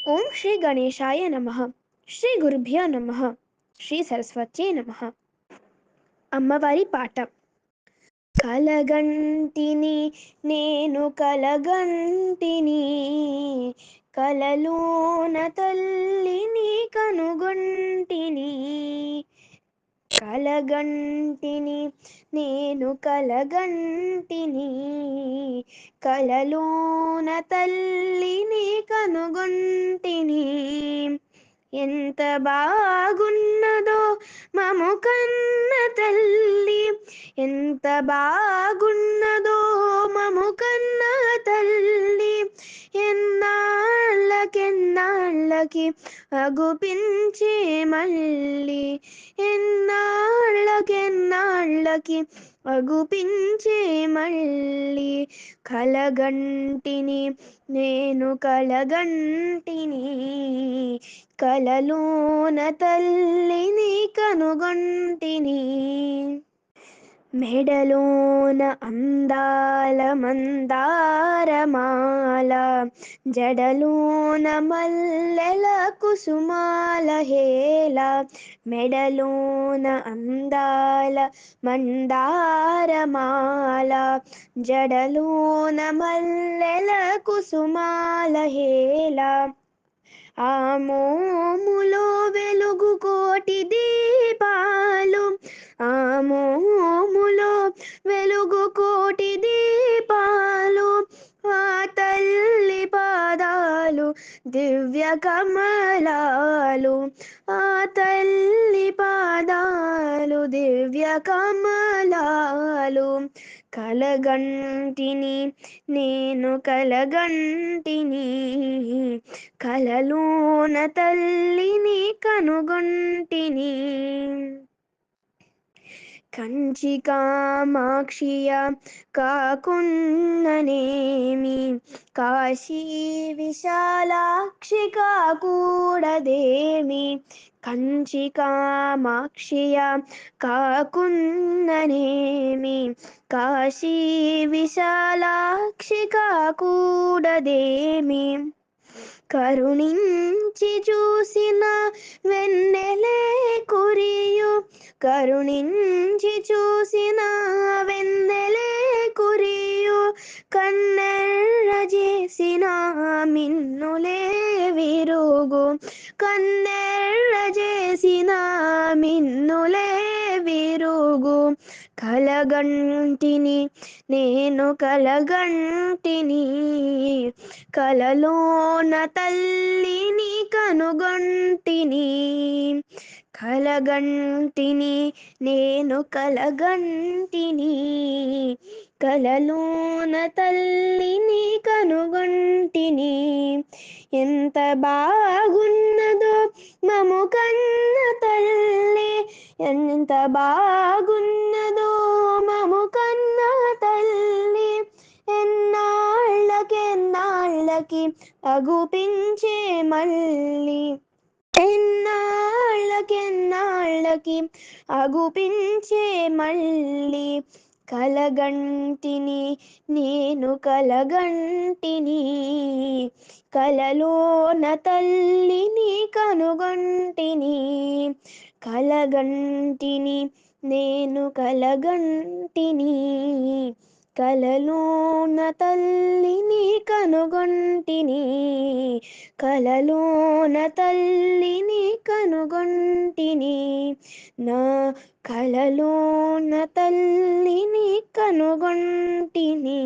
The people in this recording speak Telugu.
ఓం శ్రీ గణేశాయ నమః. శ్రీ గురుభ్యో నమః. శ్రీ సరస్వత్యై నమః. అమ్మవారి పాట. కలగంటిని నేను కలగంటిని, కలలోన తల్లిని కనుగొంటిని. కలగంటిని నేను కలగంటిని, కలలోన తల్లిని కనుగొంటిని. ఎంత బాగున్నదో మము కన్న తల్లి, ఎంత బాగున్నదో మము కన్న తల్లి. ఎన్నాళ్ళకెన్నాళ్ళకి అగుపించే మళ్ళీ, ఎన్నాళ్ళకెన్నాళ్ళకి అగుపించే మళ్ళీ. కలగంటిని నేను కలగంటిని, కలలోన తల్లిని కనుగొంటిని. మెడలోన అందాల మందారమాల, జడలోన మల్లెల కుసుమాల హేళ. మెడలోన అందాల మందారమాల, జడలోన మల్లెల కుసుమాల హేళ. ఆ మోములో వెలుగు కోటి దీపాలు, ఆ మోములో వెలుగు కోటి దీపాలు. ఆ తల్లి పాదాలు దివ్య కమలాలు, ఆ తల్లి పాదాలు దివ్య కమలాలు. కలగంటిని నేను కలగంటిని, కలలోన తల్లిని కనుగొంటిని. కంచి కామాక్షియ కాకున్ననేమి, కాశీ విశాలాక్షి కాకూడదేమి. కంచి కామాక్షియ కాకున్ననేమి, కాశీ విశాలాక్షి కాకూడదేమి. కరుణించి చూసిన వెన్నెలే కురియు, కరుణించి చూసిన వెన్నెలే కురియు. కన్నెర్ర చేసిన మిన్నులే విరుగు, కన్నెర్ర చేసిన మిన్నులే విరుగు. కలగంటిని నేను కలగంటిని, కలలోన తల్లిని కనుగొంటిని. కలగంటిని నేను కలగంటిని, కలలోన తల్లిని కనుగొంటిని. ఎంత బాగున్నదో మము కన్న తల్లి, ఎంత బాగున్నదో మము కన్న తల్లి. ఎన్నాళ్ళకెన్నాళ్ళకి అగుపించే మళ్ళీ, ఎన్నాళ్ళకెన్నాళ్ళకి అగుపించే మళ్ళీ. కలగంటిని నేను కలగంటిని, కలలోన తల్లిని కనుగొంటిని. కలగంటిని నేను కలగంటిని, కలలోన తల్లిని కనుగొంటిని. కలలోన తల్లిని కనుగొంటిని, నా కలలోన తల్లిని కనుగొంటిని.